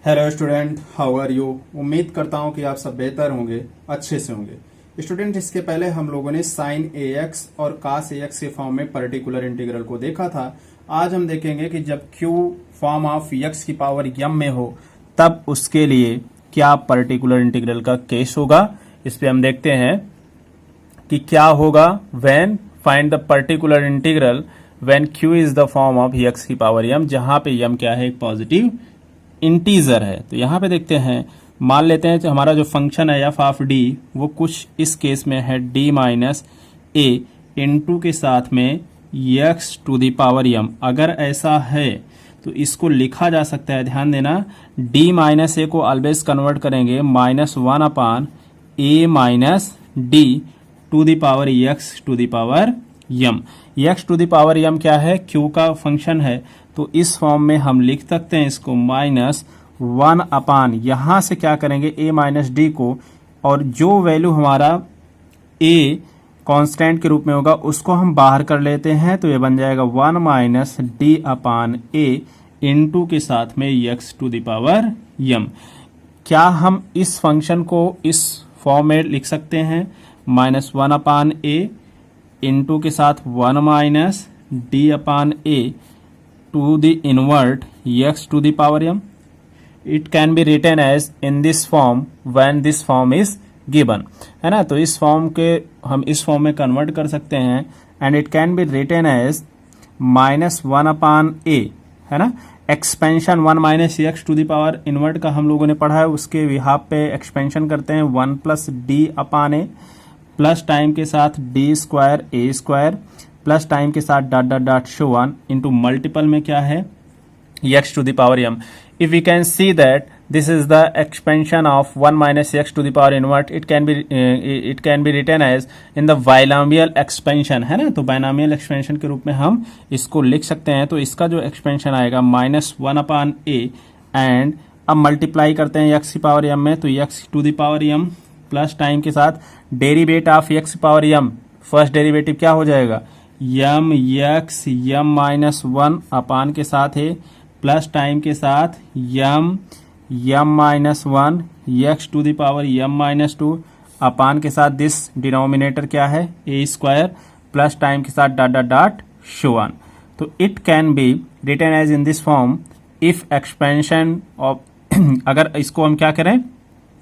Hello student, how are you. उम्मीद करता हूं कि आप सब बेहतर होंगे, अच्छे से होंगे। स्टूडेंट, इसके पहले हम लोगों ने साइन ए एक्स और कास ए एक्स के फॉर्म में पर्टिकुलर इंटीग्रल को देखा था। आज हम देखेंगे कि जब क्यू फॉर्म ऑफ एक्स की पावर यम में हो तब उसके लिए क्या पर्टिकुलर इंटीग्रल का केस होगा। इस पे हम देखते हैं कि क्या होगा when find the particular integral when Q is the form of x की पावर यम, जहां पे यम क्या है, एक पॉजिटिव इंटीजर है। तो यहां पे देखते हैं, मान लेते हैं कि हमारा जो फंक्शन है एफ ऑफ डी वो कुछ इस केस में है डी माइनस ए इंटू के साथ में एक्स टू द पावर यम। अगर ऐसा है तो इसको लिखा जा सकता है, ध्यान देना, डी माइनस ए को ऑलवेज कन्वर्ट करेंगे -1 upon A minus D to the power X to the power M. X to the power M क्या है, क्यू का फंक्शन है, तो इस फॉर्म में हम लिख सकते हैं इसको -1 अपान, यहां से क्या करेंगे ए माइनस डी को, और जो वैल्यू हमारा ए कांस्टेंट के रूप में होगा उसको हम बाहर कर लेते हैं, तो ये बन जाएगा 1 माइनस डी अपान ए इंटू के साथ में x to the power M. क्या हम इस फंक्शन को इस फॉर्म में लिख सकते हैं, -1 अपान ए इंटू के साथ 1 minus d upon a to the invert x to the power m. It can be written as in this form when this form is given, है ना। तो इस फॉर्म के हम इस फॉर्म में कन्वर्ट कर सकते हैं, and it can be written as -1 upon a, है ना। Expansion 1 minus x to the power invert का हम लोगों ने पढ़ा है, उसके बिहाफ पे एक्सपेंशन करते हैं 1 plus d upon a, plus time के साथ d square a square, plus time के साथ dot dot dot so on into multiple में क्या है, x to the power m. If we can see that this is the expansion of 1 minus x to the power invert, it can be written as in the binomial expansion, है ना। तो binomial expansion के रूप में हम इसको लिख सकते हैं। तो इसका जो एक्सपेंशन आएगा -1 अपान ए, एंड अब मल्टीप्लाई करते हैं एक्स की पावर यम में, तो x to the power m plus time के साथ derivate of x power m, first derivative क्या हो जाएगा, यम एक्स यम -1 अपान के साथ है, प्लस टाइम के साथ यम -1 एक्स टू द पावर यम -2 अपान के साथ दिस डिनोमिनेटर क्या है, ए स्क्वायर, प्लस टाइम के साथ dot dot dot so on. तो it can be written as in this form if expansion of अगर इसको हम क्या करें,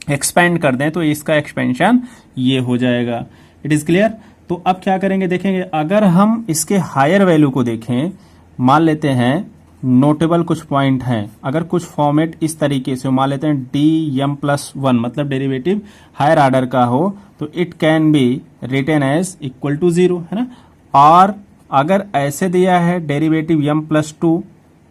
एक्सपेंड कर दें, तो इसका एक्सपेंशन ये हो जाएगा। It is clear. तो अब क्या करेंगे, देखेंगे, अगर हम इसके हायर वैल्यू को देखें, मान लेते हैं नोटेबल कुछ पॉइंट हैं, अगर कुछ फॉर्मेट इस तरीके से मान लेते हैं डी एम प्लस 1, मतलब डेरिवेटिव हायर ऑर्डर का हो, तो it can be written as equal to 0, है ना। और अगर ऐसे दिया है डेरिवेटिव एम प्लस 2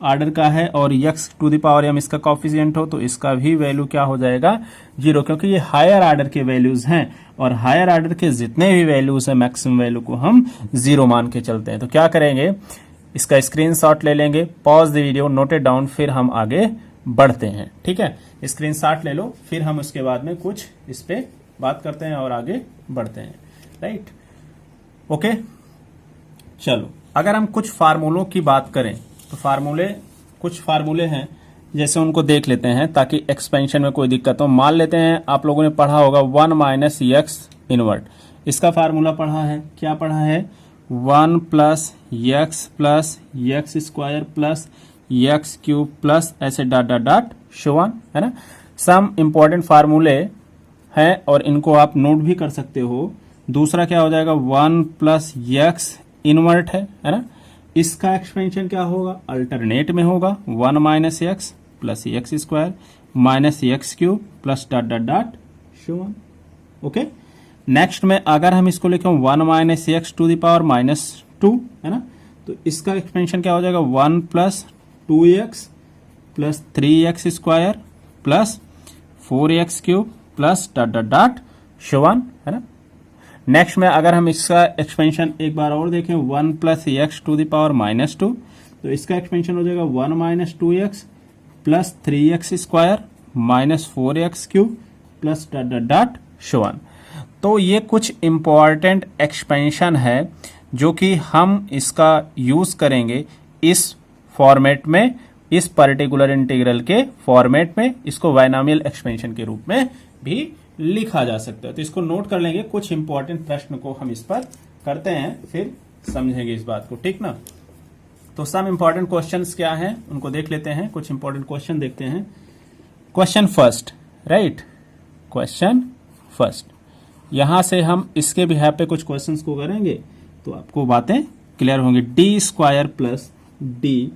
ऑर्डर का है और x to the power m इसका कॉफिशिएंट हो, तो इसका भी वैल्यू क्या हो जाएगा, 0, क्योंकि ये हायर ऑर्डर के वैल्यूज हैं, और हायर ऑर्डर के जितने भी वैल्यूज हैं मैक्सिमम वैल्यू को हम 0 मान के चलते हैं। तो क्या करेंगे, इसका स्क्रीनशॉट ले लेंगे, pause the video, note it down, फिर हम आगे बढ़ते हैं। ठीक है, स्क्रीनशॉट ले लो, फिर हम उसके बाद में कुछ इस पे बात करते हैं और आगे बढ़ते हैं। Right, okay. चलो, अगर हम कुछ फार्मूलों की बात करें तो कुछ फार्मूले हैं, जैसे उनको देख लेते हैं ताकि एक्सपेंशन में कोई दिक्कत हो। मान लेते हैं आप लोगों ने पढ़ा होगा 1 माइनस एक्स इनवर्ट, इसका फार्मूला पढ़ा है, क्या पढ़ा है, 1 plus x square plus X cube plus ऐसे dot dot dot so on, है ना। सम इंपॉर्टेंट फार्मूले हैं और इनको आप नोट भी कर सकते हो। दूसरा क्या हो जाएगा, 1 प्लस एक्स इनवर्ट है ना, इसका एक्सपेंशन क्या होगा, अल्टरनेट में होगा, 1 minus x plus x square minus x cube plus dot dot dot so on. Okay, next में अगर हम इसको लिखें 1 minus x to the power -2, है ना, तो इसका एक्सपेंशन क्या हो जाएगा, 1 plus 2x plus 3x square plus 4x cube plus dot dot dot so on, है ना। नेक्स्ट में अगर हम इसका एक्सपेंशन एक बार और देखें, 1 plus x to the power -2, तो इसका एक्सपेंशन हो जाएगा 1 minus 2x plus 3x square minus 4x cube plus dot dot dot so on. तो ये कुछ इंपॉर्टेंट एक्सपेंशन है जो कि हम इसका यूज करेंगे इस फॉर्मेट में इस पर्टिकुलर इंटीग्रल के फॉर्मेट में इसको बायनॉमियल एक्सपेंशन के रूप में भी लिखा जा सकता है। तो इसको नोट कर लेंगे, कुछ इंपॉर्टेंट प्रश्न को हम इस पर करते हैं, फिर समझेंगे इस बात को, ठीक ना। तो सम इंपॉर्टेंट क्वेश्चंस क्या हैं उनको देख लेते हैं, कुछ इंपॉर्टेंट क्वेश्चन देखते हैं। Question first, right, question first, यहां से हम इसके बिहाफ पे कुछ क्वेश्चंस को करेंगे तो आपको बातें क्लियर होंगी। D square plus d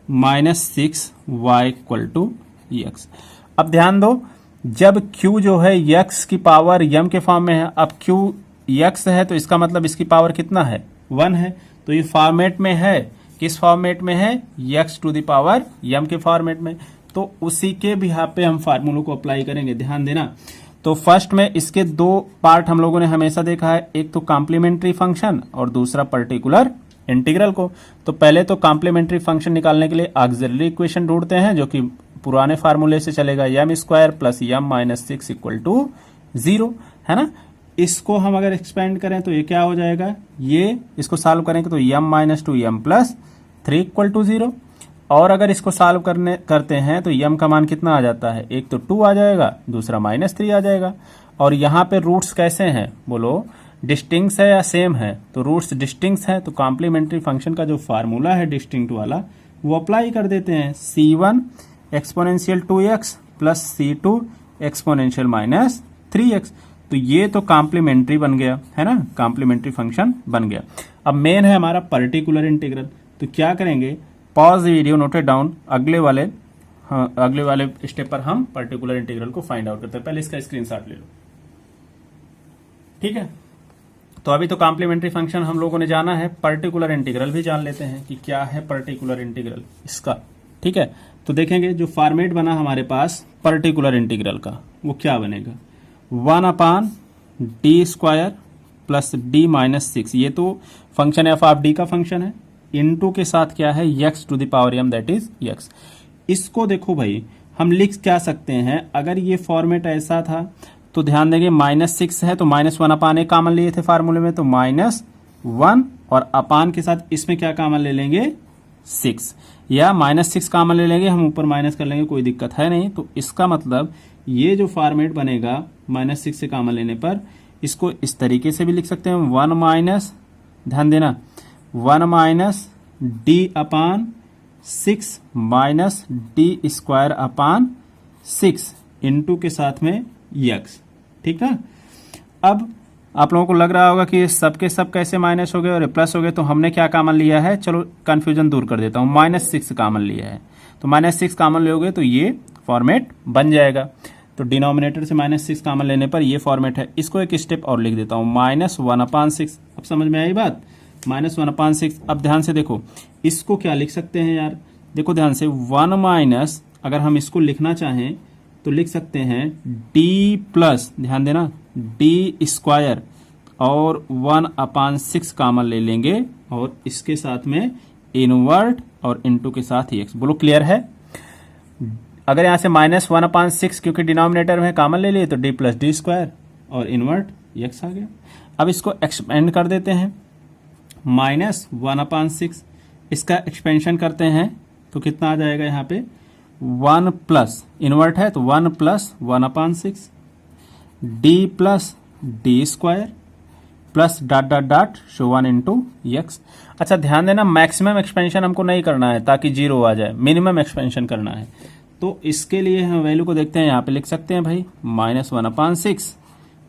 minus 6y equal to x. अब ध्यान दो, जब q जो है x की पावर m के फॉर्म में है, अब q x है तो इसका मतलब इसकी पावर कितना है, 1 है। तो ये फॉर्मेट में है, किस फॉर्मेट में है, x to the power m के फॉर्मेट में। तो उसी के बिहाफ पे हम फार्मूलों को अप्लाई करेंगे, ध्यान देना। तो फर्स्ट में इसके दो पार्ट हम लोगों ने हमेशा देखा है, एक तो कॉम्प्लीमेंट्री फंक्शन और दूसरा पर्टिकुलर इंटीग्रल को। तो पहले तो कॉम्प्लीमेंट्री फंक्शन निकालने के लिए ऑक्सिलरी इक्वेशन ढूंढते हैं, जो कि पुराने फार्मूले से चलेगा, m square plus m minus 6 equal to 0, है ना। इसको हम अगर एक्सपेंड करें तो ये क्या हो जाएगा, ये इसको सॉल्व करेंगे तो m minus 2m plus 3 equal to 0। और अगर इसको सॉल्व करते हैं तो m का मान कितना आ जाता है, एक तो 2 आ जाएगा, दूसरा -3 आ जाएगा। और यहाँ पे रूट्स कैसे हैं बोलो, डिस्टिंक्ट है या सेम है, तो रूट्स डिस्टिंक्ट है। तो कॉम्प्लीमेंट्री फंक्शन का जो फार्मूला है डिस्टिंक्ट वाला वो अप्लाई कर देते हैं, c1 exponential 2x plus c2 exponential minus 3x। तो ये तो कॉम्प्लीमेंट्री बन गया, है ना, कॉम्प्लीमेंट्री फंक्शन बन गया। अब मेन है हमारा पर्टिकुलर इंटीग्रल। तो क्या करेंगे, पॉज वीडियो, नोटेड डाउन, अगले वाले स्टेप पर हम पर्टिकुलर इंटीग्रल को फाइंड आउट करते हैं। पहले इसका स्क्रीनशॉट ले लो, ठीक है। तो अभी तो कॉम्प्लीमेंट्री फंक्शन हम लोगों ने जाना है, पर्टिकुलर इंटीग्रल भी जान लेते हैं कि क्या है पर्टिकुलर इंटीग्रल इसका, ठीक है। तो देखेंगे जो फॉर्मेट बना हमारे पास पर्टिकुलर इंटीग्रल का, वो क्या बनेगा, 1/d square plus d minus 6। ये तो फंक्शन एफ ऑफ डी का फंक्शन है, इनटू के साथ क्या है, x to the power m, that is x। इसको देखो भाई, हम लिख क्या सकते हैं, अगर ये फॉर्मेट ऐसा था तो ध्यान देंगे -6 है तो -1 अपान एक कॉमन लिए थे फार्मूले में, तो -1 और अपान के साथ इसमें क्या कॉमन ले लेंगे, 6, या -6 कॉमन ले लेंगे, हम ऊपर माइनस कर लेंगे, कोई दिक्कत है नहीं। तो इसका मतलब ये जो फॉर्मेट बनेगा -6 से कॉमन लेने पर, इसको इस तरीके से भी लिख सकते हैं, 1 माइनस, ध्यान देना, 1 माइनस d अपान 6 minus D square upon 6 into के साथ में x, ठीक है। अब आप लोगों को लग रहा होगा कि ये सब के सब कैसे माइनस हो गए और प्लस हो गए, तो हमने क्या कॉमन लिया है, चलो कंफ्यूजन दूर कर देता हूं, -6 कॉमन लिया है। तो -6 कॉमन लोगे तो ये फॉर्मेट बन जाएगा। तो डिनोमिनेटर से -6 कॉमन लेने पर ये फॉर्मेट है। इसको एक स्टेप और लिख देता हूं, -1/6। अब समझ में आई बात, -1/6। अब ध्यान से देखो, इसको क्या लिख सकते हैं यार, देखो ध्यान से, 1 माइनस, अगर हम इसको लिखना चाहें तो लिख सकते हैं d प्लस, ध्यान देना, d स्क्वायर और 1/6 कॉमन ले लेंगे और इसके साथ में इनवर्ट और इनटू के साथ ही x। बोलो क्लियर है। अगर यहां से -1/6 क्योंकि डिनोमिनेटर में कॉमन ले लिए तो d प्लस डी स्क्वायर और इनवर्ट x आ गया। अब इसको एक्सपेंड कर देते हैं, -1/6, इसका एक्सपेंशन करते हैं तो कितना आ जाएगा, यहाँ पे 1 प्लस, इनवर्ट है तो 1 plus 1/6 d plus d square plus dot dot dot so 1 into x. अच्छा ध्यान देना, मैक्सिमम एक्सपेंशन हमको नहीं करना है ताकि 0 आ जाए, मिनिमम एक्सपेंशन करना है। तो इसके लिए हम वैल्यू को देखते हैं, यहाँ पे लिख सकते हैं भाई -1/6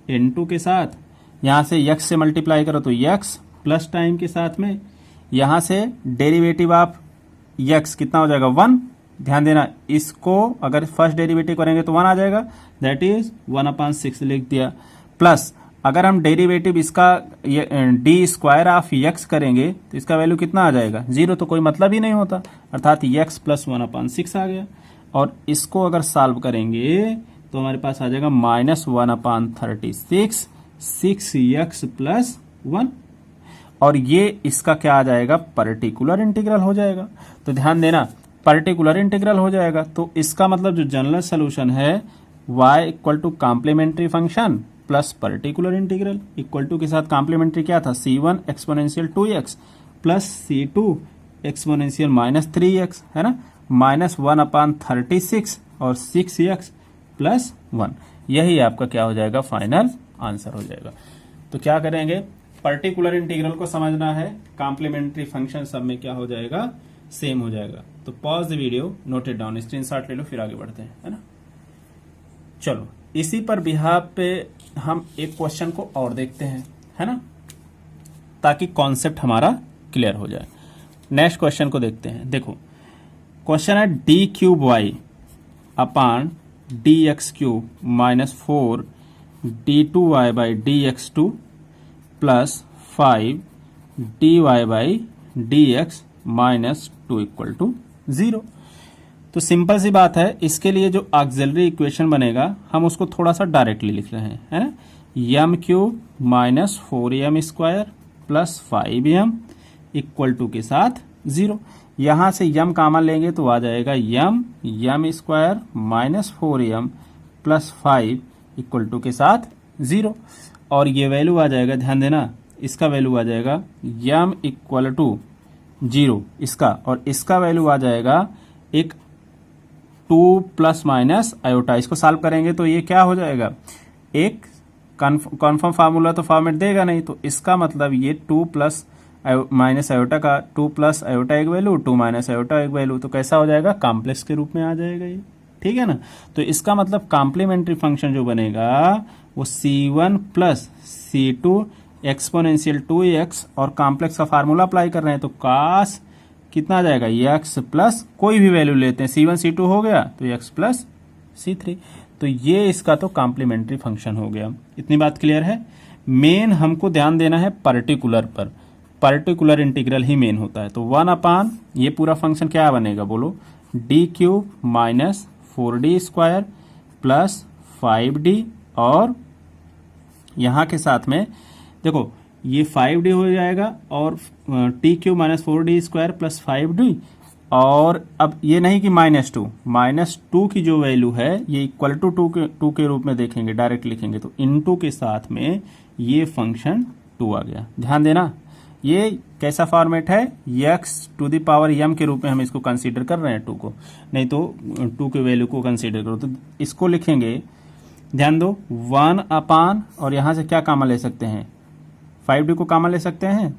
इंटू के साथ, यहाँ से x से मल्टीप्लाई करो तो x प्लस टाइम के साथ में, यहाँ से डेरिवेटिव ऑफ x कितना हो जाएगा, 1। ध्यान देना, इसको अगर फर्स्ट डेरिवेटिव करेंगे तो 1 आ जाएगा, दैट इज 1/6 लिख दिया। प्लस अगर हम डेरिवेटिव इसका डी स्क्वायर ऑफ x करेंगे तो इसका वैल्यू कितना आ जाएगा, 0, तो कोई मतलब ही नहीं होता, अर्थात x प्लस 1/6 आ गया। और इसको अगर सॉल्व करेंगे तो हमारे पास आ जाएगा -1/36 6x प्लस 1, और ये इसका क्या आ जाएगा, पर्टिकुलर इंटीग्रल हो जाएगा। तो ध्यान देना, पर्टिकुलर इंटीग्रल हो जाएगा, तो इसका मतलब जो जनरल सोल्यूशन है y equal to complementary function plus particular integral, equal to के साथ कॉम्प्लीमेंट्री क्या था, c1 exponential 2x plus c2 exponential -3x, है ना। -1/36 और 6x प्लस 1, यही आपका क्या हो जाएगा, फाइनल आंसर हो जाएगा। तो क्या करेंगे, पर्टिकुलर इंटीग्रल को समझना है, कॉम्प्लीमेंट्री फंक्शन सब में क्या हो जाएगा, सेम हो जाएगा। तो pause the video, note it down, screenshot ले लो, फिर आगे बढ़ते हैं, है ना। चलो इसी पर बिहाफ पे हम एक क्वेश्चन को और देखते हैं, है ना, ताकि कॉन्सेप्ट हमारा क्लियर हो जाए। नेक्स्ट क्वेश्चन को देखते हैं। देखो क्वेश्चन है d3y upon dx³ -4 d2y by dx2 plus 5 dy by dx -2 equal to 0। तो सिंपल सी बात है, इसके लिए जो ऑक्सिलरी इक्वेशन बनेगा हम उसको थोड़ा सा डायरेक्टली लिख रहे हैं, है ना। m³ -4m² plus 5m equal to के साथ 0। यहां से m कॉमन लेंगे तो आ जाएगा m² -4m plus 5 equal to के साथ 0। और ये वैल्यू आ जाएगा, ध्यान देना, इसका वैल्यू आ जाएगा m इक्वल टू 0 इसका, और इसका वैल्यू आ जाएगा एक 2 प्लस माइनस आयोटा। इसको सॉल्व करेंगे तो ये क्या हो जाएगा, एक कॉन्फर्म फार्मूला तो फॉर्मेट देगा नहीं, तो इसका मतलब ये 2 प्लस माइनस आयोटा का 2 प्लस आयोटा एक वैल्यू, 2 माइनस आयोटा एक वैल्यू, तो कैसा हो जाएगा, कॉम्प्लेक्स के रूप में आ जाएगा ये, ठीक है ना। तो इसका मतलब कॉम्प्लीमेंट्री फंक्शन जो बनेगा वो c1 plus c2 exponential 2x, और कॉम्प्लेक्स का फार्मूला अप्लाई कर रहे हैं तो cos कितना आ जाएगा, x प्लस कोई भी वैल्यू लेते हैं, c1 c2 हो गया तो x प्लस c3। तो ये इसका तो कॉम्प्लीमेंट्री फंक्शन हो गया। इतनी बात क्लियर है। मेन हमको ध्यान देना है पर्टिकुलर पर, पर्टिकुलर इंटीग्रल ही मेन होता है। तो 1 अपान ये पूरा फंक्शन क्या बनेगा, बोलो, d³ -4d² प्लस 5d, और यहां के साथ में देखो ये 5d हो जाएगा, और t³ -4d² प्लस 5d, और अब ये नहीं कि -2 की जो वैल्यू है ये इक्वल टू 2 के रूप में देखेंगे, डायरेक्ट लिखेंगे, तो इनटू के साथ में ये फंक्शन 2 आ गया। ध्यान देना, ये कैसा फॉर्मेट है, x⁻m के रूप में हम इसको कंसीडर कर रहे हैं 2 को, नहीं तो 2 के वैल्यू को कंसीडर करो, तो इसको लिखेंगे, ध्यान दो, 1 अपान, और यहां से क्या कॉमन ले सकते हैं, 5d को कॉमन ले सकते हैं,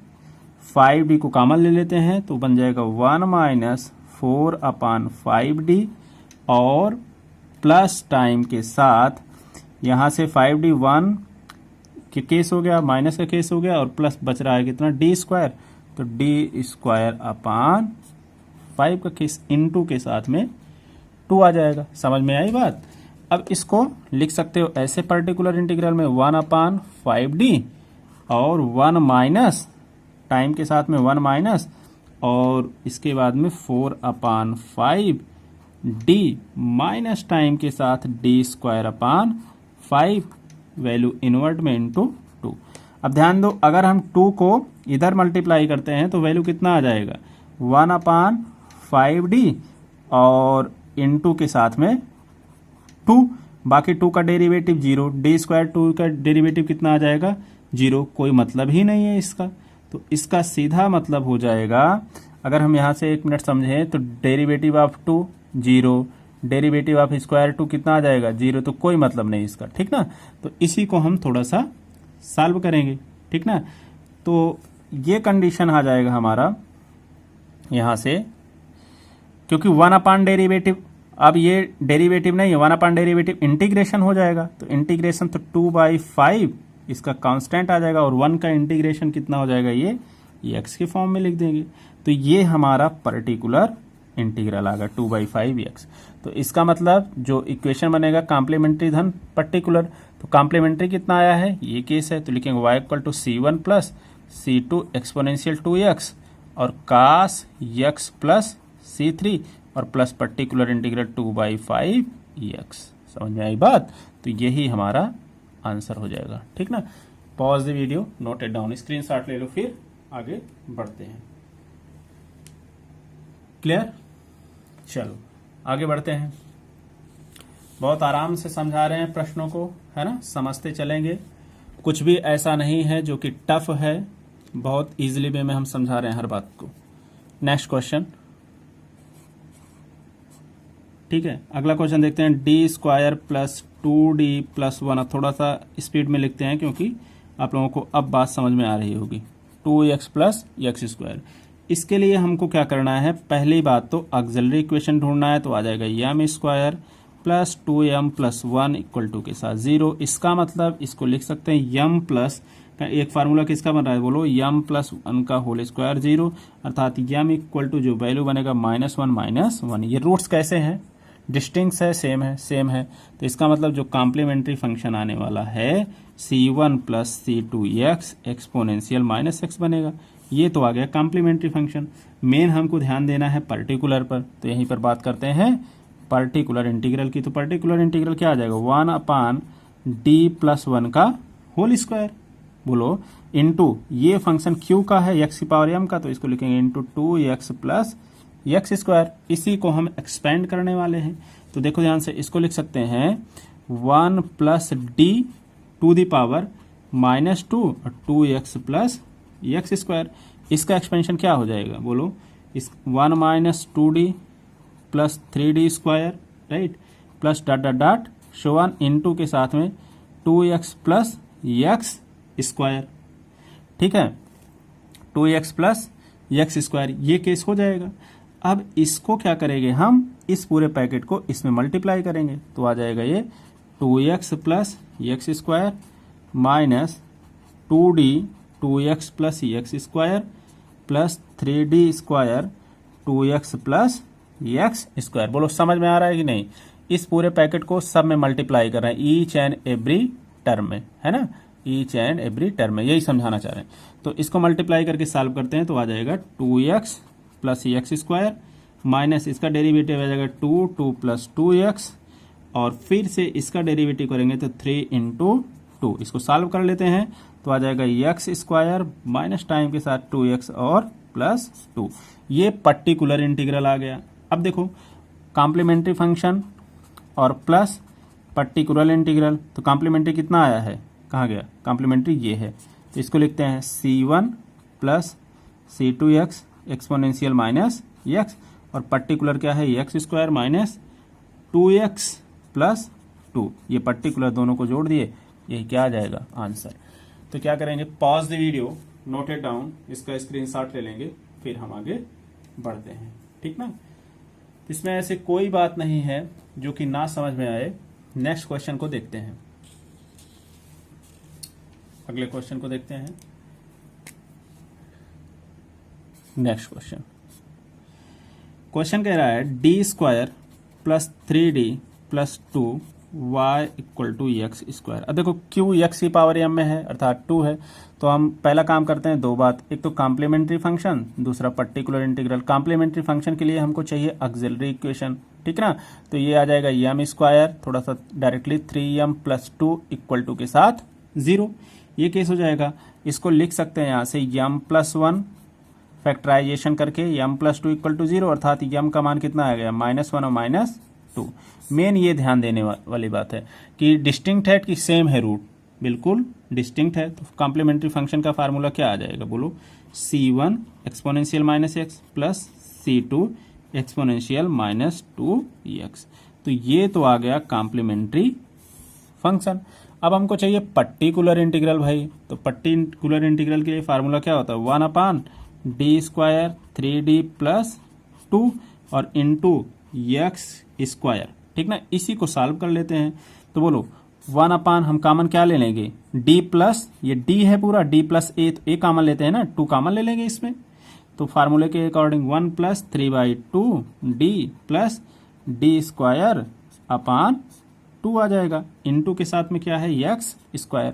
5d को कॉमन ले लेते हैं तो बन जाएगा 1 - 4 अपान 5d, और प्लस टाइम के साथ यहां से 5d 1 के केस हो गया, माइनस का केस हो गया, और प्लस बच रहा है कितना, d², तो d² अपान 5 का केस इनटू के साथ में 2 आ जाएगा। समझ में आई बात। अब इसको लिख सकते हो ऐसे पर्टिकुलर इंटीग्रल में 1 अपान 5d, और 1 माइनस टाइम के साथ में 1 माइनस, और इसके बाद में 4 अपान 5d माइनस टाइम के साथ d² अपान 5, वैल्यू इनवर्ट में इनटू 2। अब ध्यान दो, अगर हम 2 को इधर मल्टीप्लाई करते हैं तो वैल्यू कितना आ जाएगा, 1 अपान 5d, और इनटू के साथ में 2, बाकी 2 का डेरिवेटिव 0, d² 2 का डेरिवेटिव कितना आ जाएगा, 0, कोई मतलब ही नहीं है इसका। तो इसका सीधा मतलब हो जाएगा, अगर हम यहां से 1 मिनट समझें, तो डेरिवेटिव ऑफ 2 0, डेरिवेटिव ऑफ √2 कितना आ जाएगा, 0, तो कोई मतलब नहीं इसका, ठीक ना। तो इसी को हम थोड़ा सा सॉल्व करेंगे, ठीक ना। तो ये कंडीशन आ जाएगा हमारा यहां से, क्योंकि 1 अपान डेरिवेटिव, अब ये डेरिवेटिव नहीं है, 1 अपान डेरिवेटिव इंटीग्रेशन हो जाएगा, तो इंटीग्रेशन तो 2/5 इसका कांस्टेंट आ जाएगा, और 1 का इंटीग्रेशन कितना हो जाएगा, ये x के फॉर्म में लिख देंगे। तो ये हमारा पर्टिकुलर इंटीग्रल आ गया 2/5x। तो इसका मतलब जो इक्वेशन बनेगा कॉम्प्लीमेंट्री धन पर्टिकुलर, तो कॉम्प्लीमेंट्री कितना आया है, ये केस है, तो लिखेंगे y = c1 plus c2 exponential 2x, और cos x प्लस c3, और प्लस पर्टिकुलर इंटीग्रल 2/5x। समझ में आई बात। तो यही हमारा आंसर हो जाएगा, ठीक ना। Pause the video, note it down, screenshot ले लो, फिर आगे बढ़ते हैं। क्लियर, चलो आगे बढ़ते हैं। बहुत आराम से समझा रहे हैं प्रश्नों को, है ना, समझते चलेंगे, कुछ भी ऐसा नहीं है जो कि टफ है, बहुत इजीली वे में हम समझा रहे हैं हर बात को। नेक्स्ट क्वेश्चन, ठीक है, अगला क्वेश्चन देखते हैं। D square plus 2d plus 1। अब थोड़ा सा स्पीड में लिखते हैं क्योंकि आप लोगों को अब बात समझ में आ रही होगी। 2x प्लस एक्स स्क्वायर, इसके लिए हमको क्या करना है, पहली बात तो ऑक्सिलरी इक्वेशन ढूंढना है। तो आ जाएगा m square plus 2m plus 1 equal to के साथ 0। इसका मतलब इसको लिख सकते हैं m प्लस, एक फार्मूला किसका बन रहा है बोलो, m प्लस 1 का होल स्क्वायर 0, अर्थात m इक्वल टू जो वैल्यू बनेगा -1 ये रूट्स कैसे हैं, डिस्टिंक्ट है, सेम है। तो इसका मतलब जो कॉम्प्लीमेंट्री फंक्शन आने वाला है c1 plus c2x exponential -x बनेगा। ये तो आ गया कॉम्प्लीमेंट्री फंक्शन। मेन हमको ध्यान देना है पर्टिकुलर पर, तो यहीं पर बात करते हैं पर्टिकुलर इंटीग्रल की। तो पर्टिकुलर इंटीग्रल क्या आ जाएगा, 1/d प्लस 1 का होल स्क्वायर बोलो इनटू ये फंक्शन q का है x की पावर m का, तो इसको लिखेंगे into 2x plus x square. इसी को हम एक्सपेंड करने वाले हैं। तो देखो ध्यान से, इसको लिख सकते हैं 1 plus d to the power -2 और 2x प्लस एक्स स्क्वायर। इसका एक्सपेंशन क्या हो जाएगा बोलो, इस 1 minus 2d plus 3d square, right, plus dot dot dot so 1 into के साथ में 2x प्लस एक्स स्क्वायर। ठीक है, 2x प्लस एक्स स्क्वायर, ये केस हो जाएगा। अब इसको क्या करेंगे हम, इस पूरे पैकेट को इसमें मल्टीप्लाई करेंगे। तो आ जाएगा ये 2x plus x square minus 2d 2x plus x square plus 3d square 2x plus x square. बोलो समझ में आ रहा है कि नहीं। इस पूरे पैकेट को सब में मल्टीप्लाई कर रहे हैं, ईच एंड एवरी टर्म में, है ना, ईच एंड एवरी टर्म में, यही समझाना चाह रहे हैं। तो इसको मल्टीप्लाई करके सॉल्व करते हैं। तो आ जाएगा 2x plus x square minus इसका डेरिवेटिव आ जाएगा 2 प्लस 2x, और फिर से इसका डेरिवेटिव करेंगे तो 3 इंटू 2। इसको सॉल्व कर लेते हैं। तो आ जाएगा एक्स स्क्वायर माइनस टाइम के साथ 2x और प्लस 2। ये पर्टिकुलर इंटीग्रल आ गया। अब देखो कॉम्प्लीमेंट्री फंक्शन और प्लस पर्टिकुलर इंटीग्रल, तो कॉम्प्लीमेंट्री कितना आया है, कहाँ गया कॉम्प्लीमेंट्री, ये है। तो इसको लिखते हैं c1 plus c2x exponential minus x, और पर्टिकुलर क्या है, x square minus 2x plus 2। ये पर्टिकुलर दोनों को जोड़ दिए, यही क्या आ जाएगा आंसर। तो क्या करेंगे, pause the video, note it down, इसका स्क्रीनशॉट ले लेंगे, फिर हम आगे बढ़ते हैं, ठीक ना। इसमें ऐसे कोई बात नहीं है जो कि ना समझ में आए। नेक्स्ट क्वेश्चन को देखते हैं, अगले क्वेश्चन को देखते हैं। नेक्स्ट क्वेश्चन कह रहा है d square plus 3d plus 2y equal to x square. अब देखो क्यू एक्स की पावर m में है, अर्थात 2 है। तो हम पहला काम करते हैं, दो बात, एक तो कॉम्प्लीमेंट्री फंक्शन, दूसरा पर्टिकुलर इंटीग्रल। कॉम्प्लीमेंट्री फंक्शन के लिए हमको चाहिए ऑक्सिलरी इक्वेशन, ठीक ना। तो ये आ जाएगा m स्क्वायर, थोड़ा सा directly 3m plus 2 equal to के साथ 0। ये केस हो जाएगा। इसको लिख सकते हैं यहाँ से m प्लस 1 फैक्टराइजेशन करके m प्लस 2 इक्वल टू 0, अर्थात m का मान कितना आ गया, -1 और -2। मेन ये ध्यान देने वाली बात है कि डिस्टिंक्ट है कि सेम है रूट, बिल्कुल डिस्टिंक्ट है। तो कॉम्प्लीमेंट्री फंक्शन का फार्मूला क्या आ जाएगा बोलो, c1 exponential minus x plus c2 exponential minus 2x। तो ये तो आ गया कॉम्प्लीमेंट्री फंक्शन। अब हमको चाहिए पर्टिकुलर इंटीग्रल भाई। तो पर्टिकुलर इंटीग्रल के लिए फार्मूला क्या होता है, 1/d स्क्वायर 3d प्लस 2 और इंटू एक्स स्क्वायर, ठीक ना। इसी को सॉल्व कर लेते हैं। तो बोलो 1/, हम कॉमन क्या ले लेंगे, d प्लस, ये d है पूरा, d प्लस a, तो a कॉमन लेते हैं ना, 2 कॉमन ले लेंगे इसमें। तो फार्मूले के according 1 plus 3/2 d plus d square upon 2 आ जाएगा, इंटू के साथ में क्या है एक्स स्क्वायर।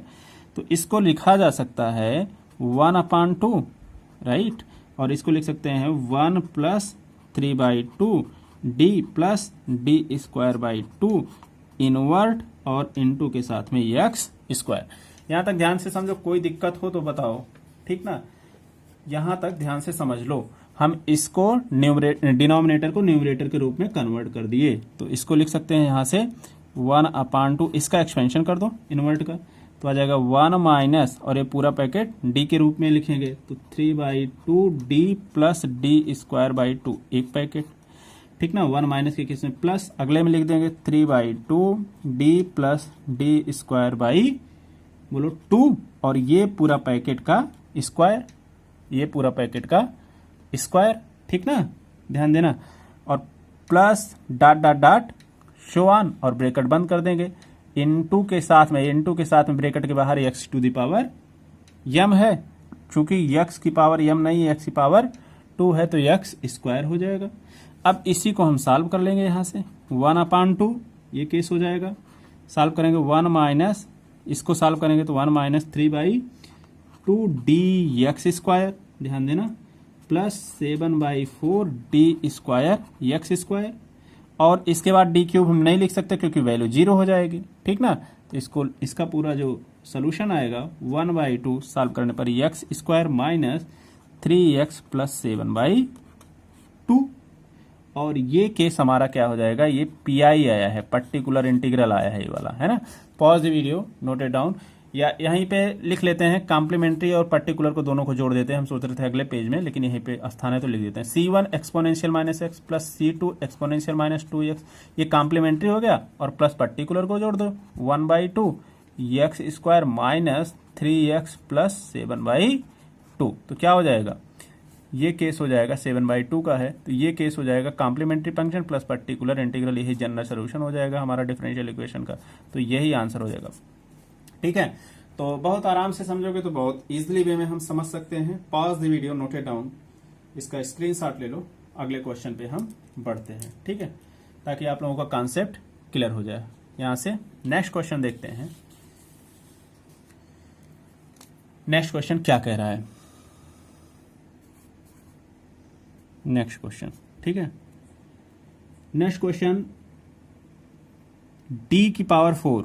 तो इसको लिखा जा सकता है 1/2, राइट, और इसको लिख सकते हैं 1 plus 3/2 d plus d square by 2 invert और इंटू के साथ में एक्स स्क्वायर। यहां तक ध्यान से समझो, कोई दिक्कत हो तो बताओ, ठीक ना। यहां तक ध्यान से समझ लो। हम इसको डिनोमिनेटर को न्यूमरेटर के रूप में कन्वर्ट कर दिए। तो इसको लिख सकते हैं यहां से 1/2, इसका एक्सपेंशन कर दो इनवर्ट का, तो आ जाएगा 1 माइनस, और ये पूरा पैकेट d के रूप में लिखेंगे तो 3/2 d plus d square by 2, एक पैकेट, ठीक ना, 1 माइनस के केस में प्लस, अगले में लिख देंगे 3/2 D plus d square by बोलो 2, और ये पूरा पैकेट का स्क्वायर, ये पूरा पैकेट का स्क्वायर, ठीक ना, ध्यान देना, और plus dot dot dot so on, और ब्रैकेट बंद कर देंगे। इनटू के साथ में ब्रैकेट के बाहर x to the power m है, चूंकि x की पावर m नहीं है, x की पावर 2 है, तो x स्क्वायर हो जाएगा। अब इसी को हम सॉल्व कर लेंगे, यहां से 1/2 ये केस हो जाएगा। सॉल्व करेंगे 1 माइनस, इसको सॉल्व करेंगे तो 1 माइनस 3/2 डी एक्स स्क्वायर, ध्यान देना, plus 7/4 D square x square, और इसके बाद डी क्यूब हम नहीं लिख सकते क्योंकि वैल्यू 0 हो जाएगी, ठीक ना। तो इसका पूरा जो सोल्यूशन आएगा 1/2 सॉल्व करने पर x square minus 3x plus 7/2, और ये केस हमारा क्या हो जाएगा, ये पीआई आया है, पर्टिकुलर इंटीग्रल आया है ये वाला, है ना। Pause the video, note it down, या यहीं पे लिख लेते हैं, कॉम्प्लीमेंट्री और पर्टिकुलर को दोनों को जोड़ देते हैं। हम सोच रहे थे अगले पेज में, लेकिन यहीं पे स्थान है तो लिख देते हैं। c1 exponential minus x plus c2 exponential minus 2x, ये कॉम्प्लीमेंट्री हो गया, और प्लस पर्टिकुलर को जोड़ दो 1/2 x square minus 3x plus 7/2, तो क्या हो जाएगा, ये केस हो जाएगा 7/2 का है, तो ये केस हो जाएगा complementary function plus particular integral, यही जनरल सोल्यूशन हो जाएगा हमारा डिफरेंशियल इक्वेशन का, तो यही आंसर हो जाएगा, ठीक है। तो बहुत आराम से समझोगे तो बहुत इजीली वे में हम समझ सकते हैं। Pause the video, note it down, इसका स्क्रीनशॉट ले लो, अगले क्वेश्चन पे हम बढ़ते हैं, ठीक है, ताकि आप लोगों का कॉन्सेप्ट क्लियर हो जाए। यहां से नेक्स्ट क्वेश्चन देखते हैं। नेक्स्ट क्वेश्चन क्या कह रहा है, नेक्स्ट क्वेश्चन, ठीक है। नेक्स्ट क्वेश्चन, d की पावर 4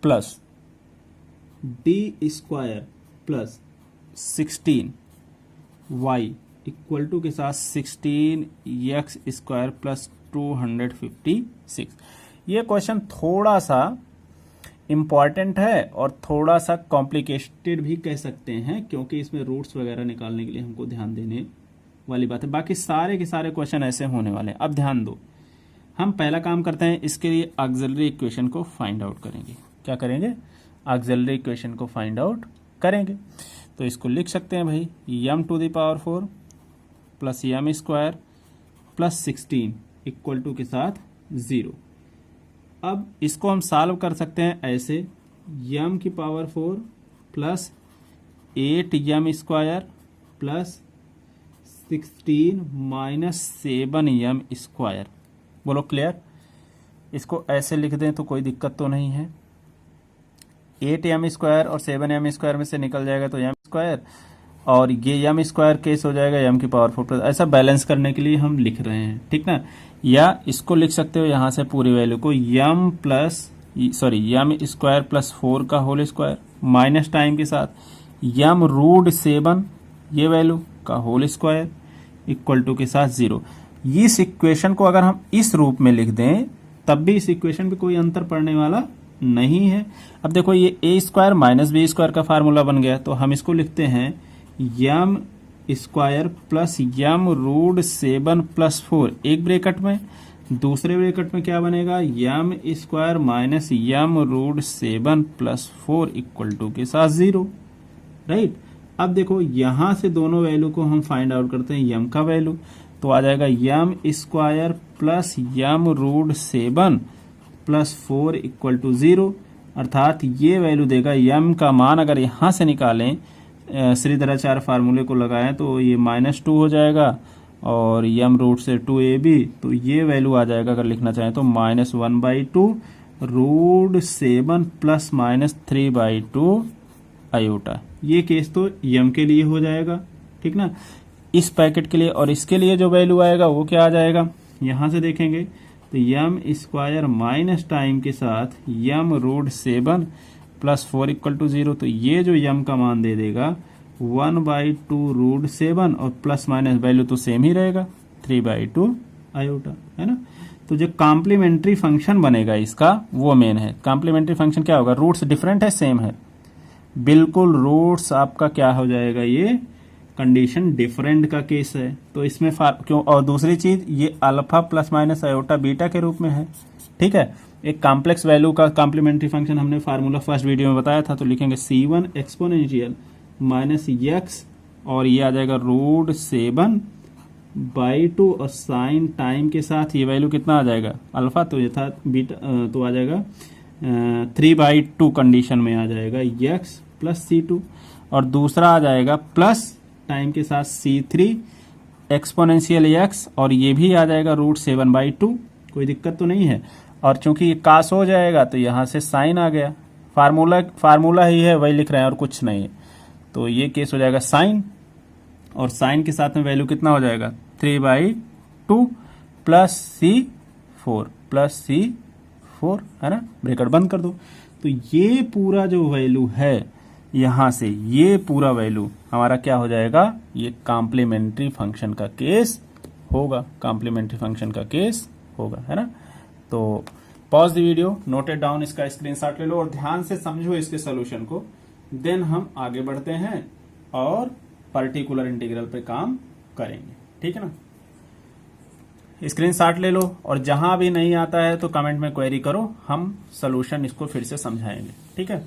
प्लस d square plus 16y equal to के साथ 16x स्क्वायर प्लस 256। ये क्वेश्चन थोड़ा सा इंपॉर्टेंट है और थोड़ा सा कॉम्प्लिकेटेड भी कह सकते हैं, क्योंकि इसमें रूट्स वगैरह निकालने के लिए हमको ध्यान देने वाली बात है। बाकी सारे के सारे क्वेश्चन ऐसे होने वाले हैं। अब ध्यान दो, हम पहला काम करते हैं, इसके लिए ऑक्सिलरी इक्वेशन को फाइंड आउट करेंगे। क्या करेंगे, ऑक्सिलरी इक्वेशन को फाइंड आउट करेंगे। तो इसको लिख सकते हैं भाई, m to the power 4 plus m square plus 16 equal to के साथ 0। अब इसको हम सॉल्व कर सकते हैं ऐसे, m की पावर 4 plus 8m square plus 16 minus 7m square. बोलो क्लियर, इसको ऐसे लिख दें तो कोई दिक्कत तो नहीं है। 8m स्क्वायर और 7m स्क्वायर में से निकल जाएगा तो m स्क्वायर, और ये m स्क्वायर केस हो जाएगा m की पावर 4 प्लस, ऐसा बैलेंस करने के लिए हम लिख रहे हैं, ठीक ना। या इसको लिख सकते हो यहां से पूरी वैल्यू को m स्क्वायर प्लस 4 का होल स्क्वायर माइनस टाइम के साथ m रूट 7 ये वैल्यू का होल स्क्वायर इक्वल टू के साथ 0। इस इक्वेशन को अगर हम इस रूप में लिख दें तब भी इस इक्वेशन पे कोई अंतर पड़ने वाला नहीं है। अब देखो, ये a square minus b square का फार्मूला बन गया, तो हम इसको लिखते हैं m square plus m root 7 plus 4 एक ब्रैकेट में, दूसरे ब्रैकेट में क्या बनेगा m square minus m root 7 plus 4 equal to के साथ 0, राइट। अब देखो यहां से दोनों वैल्यू को हम फाइंड आउट करते हैं, m का वैल्यू तो आ जाएगा m square plus m root 7 plus 4 equal to 0, अर्थात ये वैल्यू देगा m का मान। अगर यहां से निकालें श्रीधराचार्य फार्मूले को लगाएं तो ये -2 हो जाएगा, और m रूट से 2ab, तो ये वैल्यू आ जाएगा अगर लिखना चाहें तो -1/2 रूट 7 प्लस -3/2 आयोटा। ये केस तो m के लिए हो जाएगा, ठीक ना, इस पैकेट के लिए। और इसके लिए जो वैल्यू आएगा वो क्या आ जाएगा, यहां से देखेंगे तो m स्क्वायर माइनस टाइम के साथ m root 7 plus 4 equal to 0, तो ये जो m का मान दे देगा 1/2 रूट 7, और प्लस माइनस वैल्यू तो सेम ही रहेगा 3/2 आयोटा, है ना। तो जो कॉम्प्लीमेंट्री फंक्शन बनेगा इसका वो मेन है। कॉम्प्लीमेंट्री फंक्शन क्या होगा, रूट्स डिफरेंट है सेम है, बिल्कुल रूट्स आपका क्या हो जाएगा, ये कंडीशन डिफरेंट का केस है, तो इसमें क्यों, और दूसरी चीज ये alpha plus minus iota beta के रूप में है, ठीक है। एक कॉम्प्लेक्स वैल्यू का कॉम्प्लीमेंट्री फंक्शन हमने फार्मूला फर्स्ट वीडियो में बताया था, तो लिखेंगे C1 एक्सपोनेंशियल माइनस एक्स और ये आ जाएगा √7/2 और साइन टाइम के साथ ये वैल्यू कितना आ जाएगा अल्फा, तो ये था बीटा, तो आ जाएगा 3/2 कंडीशन में आ जाएगा x प्लस C2 और दूसरा आ जाएगा प्लस टाइम के साथ C3 एक्सपोनेंशियल x और ये भी आ जाएगा √7/2, कोई दिक्कत तो नहीं है। और चूंकि ये कास हो जाएगा तो यहाँ से साइन आ गया, फार्मूला ही है वही लिख रहे हैं और कुछ नहीं है, तो ये केस हो जाएगा साइन, और साइन के साथ में वैल्यू कितना हो जाएगा 3/2 प्लस C4 है ना, ब्रैकेट बंद कर दो। तो ये पूरा जो वैल्यू है यहां से ये पूरा वैल्यू हमारा क्या हो जाएगा, ये कॉम्प्लीमेंट्री फंक्शन का केस होगा, कॉम्प्लीमेंट्री फंक्शन का केस होगा, है ना। तो pause the video, noted down, इसका स्क्रीनशॉट ले लो और ध्यान से समझो इसके सोल्यूशन को, देन हम आगे बढ़ते हैं और पर्टिकुलर इंटीग्रल पे काम करेंगे, ठीक है ना। स्क्रीनशॉट ले लो और जहां भी नहीं आता है तो कमेंट में क्वेरी करो, हम सोल्यूशन इसको फिर से समझाएंगे, ठीक है।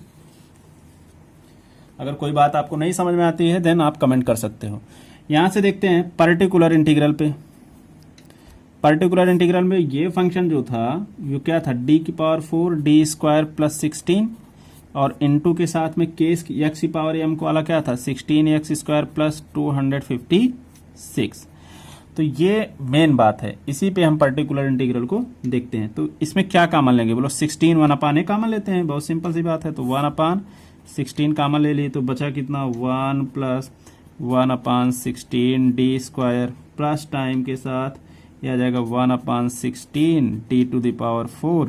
अगर कोई बात आपको नहीं समझ में आती है देन आप कमेंट कर सकते हो। यहां से देखते हैं पर्टिकुलर इंटीग्रल पे। पर्टिकुलर इंटीग्रल में ये फंक्शन जो था ये क्या था, d⁴ d² प्लस 16 और इनटू के साथ में केस एक्स की पावर m को वाला क्या था 16x² प्लस 256। तो ये मेन बात है, इसी पे हम पर्टिकुलर इंटीग्रल को देखते हैं। तो इसमें क्या कॉमन लेंगे, बोलो 16 1/a कॉमन लेते हैं, बहुत सिंपल सी बात है। तो 1/16 कॉमन ले लिए तो बचा कितना 1 प्लस 1/16 d² प्लस टाइम के साथ यह आ जाएगा 1/16 t⁴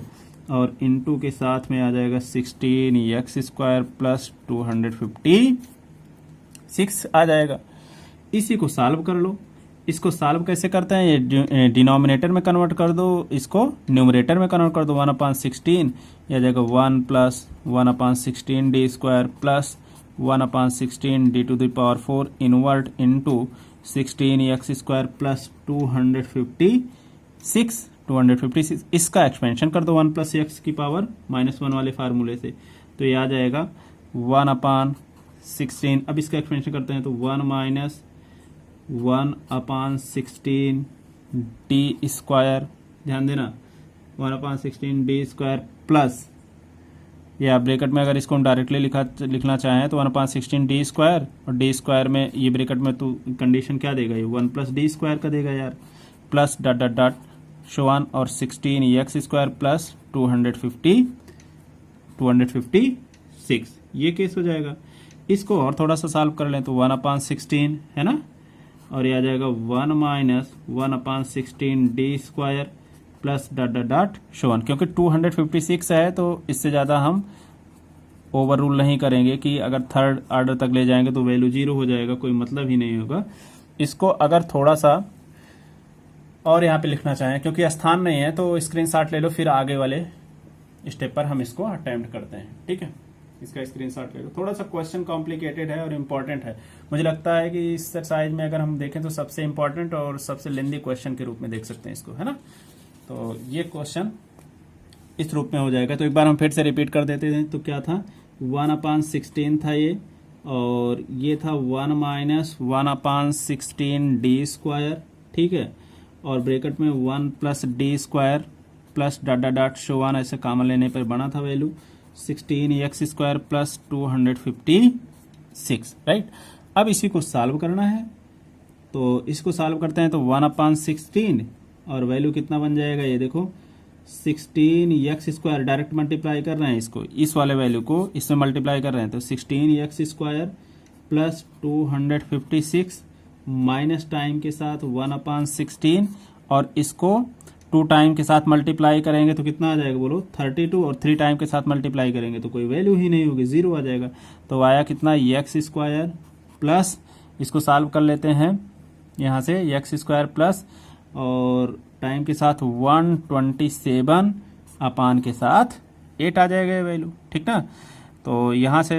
और इनटू के साथ में आ जाएगा 16x² प्लस 256 आ जाएगा। इसी को सॉल्व कर लो। इसको सॉल्व कैसे करते हैं, ये डिनोमिनेटर में कन्वर्ट कर दो, इसको न्यूमरेटर में कन्वर्ट कर दो। 1/16 यह आ जाएगा 1 plus 1/16 d² plus 1/16 d⁴ invert into 16x² plus 256 इसका एक्सपेंशन कर दो 1 प्लस एक्स की पावर -1 वाले फार्मूले से, तो ये आ जाएगा 1/16। अब इसका एक्सपेंशन करते हैं तो 1 माइनस 1/16 d², ध्यान देना 1/16 d² प्लस, या ब्रैकेट में अगर इसको हम डायरेक्टली लिखना चाहें तो 1/16 d² और d² में ये ब्रैकेट में तो कंडीशन क्या देगा, ये 1 प्लस d² का देगा यार, plus dot dot dot Sovan और 16x² प्लस 256 ये केस हो जाएगा। इसको और थोड़ा सा सॉल्व कर लें तो 1/16 है ना, और ये आ जाएगा 1 minus 1/16 d² plus dot dot dot Sovan. क्योंकि 256 है तो इससे ज्यादा हम ओवर रूल नहीं करेंगे कि अगर थर्ड ऑर्डर तक ले जाएंगे तो वैल्यू 0 हो जाएगा, कोई मतलब ही नहीं होगा। इसको अगर थोड़ा सा और यहाँ पे लिखना चाहें, क्योंकि स्थान नहीं है तो स्क्रीनशॉट ले लो, फिर आगे वाले स्टेप पर हम इसको अटेम्प्ट करते हैं, ठीक है। इसका स्क्रीनशॉट ले लो। थोड़ा सा क्वेश्चन कॉम्प्लिकेटेड है और इम्पोर्टेंट है, मुझे लगता है कि इस एक्सरसाइज में अगर हम देखें तो सबसे इम्पोर्टेंट और सबसे लेंदी क्वेश्चन के रूप में देख सकते हैं इसको, है ना। तो ये क्वेश्चन इस रूप में हो जाएगा। तो एक बार हम फिर से रिपीट कर देते हैं। तो क्या था 1/16 था ये, और ये था 1 माइनस 1/16 d², ठीक है, और ब्रैकेट में 1 plus d² plus dot dot dot Sovan, ऐसे कॉमन लेने पर बना था वैल्यू 16x² प्लस 256, राइट। अब इसी को सॉल्व करना है, तो इसको सॉल्व करते हैं तो 1/16 और वैल्यू कितना बन जाएगा, ये देखो 16x² डायरेक्ट मल्टीप्लाई कर रहे हैं इसको, इस वाले वैल्यू को इसमें मल्टीप्लाई कर रहे हैं तो 16x² प्लस 256 माइनस टाइम के साथ 1/16 और इसको 2 टाइम के साथ मल्टीप्लाई करेंगे तो कितना आ जाएगा बोलो 32, और 3 टाइम के साथ मल्टीप्लाई करेंगे तो कोई वैल्यू ही नहीं होगी, 0 आ जाएगा। तो आया कितना x² प्लस, इसको सॉल्व कर लेते हैं यहाँ से x² प्लस और टाइम के साथ 127 अपान के साथ 8 आ जाएगा वैल्यू, ठीक ना। तो यहाँ से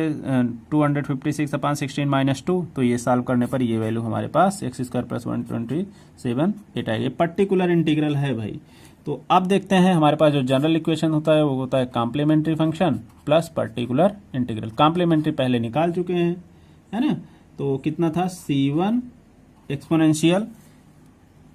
256/16 -2, तो ये सॉल्व करने पर ये वैल्यू हमारे पास x² + 127 आएगी। पर्टिकुलर इंटीग्रल है भाई। तो अब देखते हैं हमारे पास जो जनरल इक्वेशन होता है वो होता है complementary function plus particular integral. Complementary पहले निकाल चुके हैं, है ना। तो कितना था, C1 एक्सपोनेंशियल।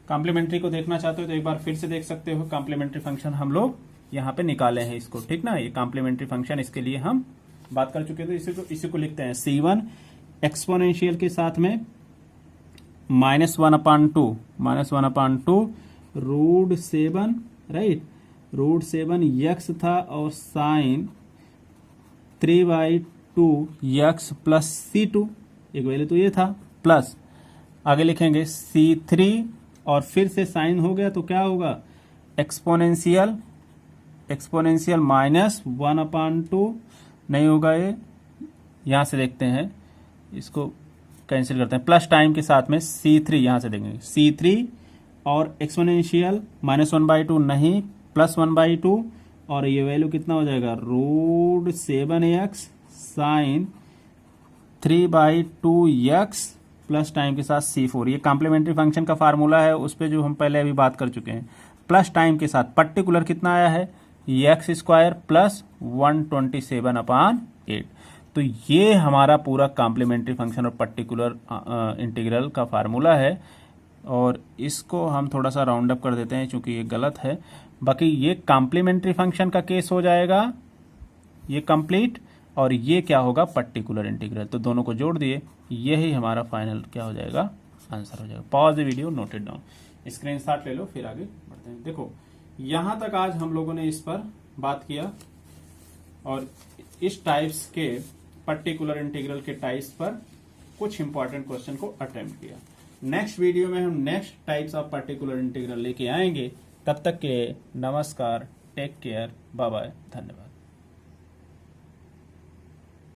कॉम्प्लीमेंट्री को देखना चाहते हो तो एक बार फिर से देख सकते हो। कॉम्प्लीमेंट्री फंक्शन हम लोग यहाँ पे निकाले हैं इसको, ठीक ना। ये कॉम्प्लीमेंट्री फंक्शन, इसके लिए हम बात कर चुके थे। इसी को लिखते हैं C1 एक्सपोनेंशियल के साथ में -1/2 √7, राइट। √7 x था और साइन 3/2 x प्लस C2, एक वैल्यू तो ये था, प्लस आगे लिखेंगे C3 और फिर से साइन हो गया तो क्या होगा, एक्सपोनेंशियल -1/2 नहीं होगा ये, यहां से देखते हैं, इसको कैंसिल करते हैं, प्लस टाइम के साथ में C3 यहां से देंगे, C3 और एक्सपोनेंशियल -1/2 नहीं, +1/2, और ये वैल्यू कितना हो जाएगा, √7x sign 3/2x plus time के साथ C4। ये कॉम्प्लीमेंट्री फंक्शन का फार्मूला है, उस पर जो हम पहले अभी बात कर चुके हैं। प्लस टाइम के साथ पर्टिकुलर कितना आया है, x² + 127/8। तो ये हमारा पूरा कॉम्प्लीमेंट्री फंक्शन और पर्टिकुलर इंटीग्रल का फार्मूला है। और इसको हम थोड़ा सा राउंड अप कर देते हैं क्योंकि ये गलत है। बाकी ये कॉम्प्लीमेंट्री फंक्शन का केस हो जाएगा, ये कंप्लीट, और ये क्या होगा, पर्टिकुलर इंटीग्रल। तो दोनों को जोड़ दिए, यही हमारा फाइनल क्या हो जाएगा, आंसर हो जाएगा। Pause the video, note it down, screenshot ले लो, फिर आगे बढ़ते हैं। देखो यहां तक आज हम लोगों ने इस पर बात किया और इस टाइप्स के पर्टिकुलर इंटीग्रल के टाइप्स पर कुछ इंपॉर्टेंट क्वेश्चन को अटेम्प्ट किया। नेक्स्ट वीडियो में हम next types of particular integral लेके आएंगे। तब तक के नमस्कार, टेक केयर, बाय बाय, धन्यवाद।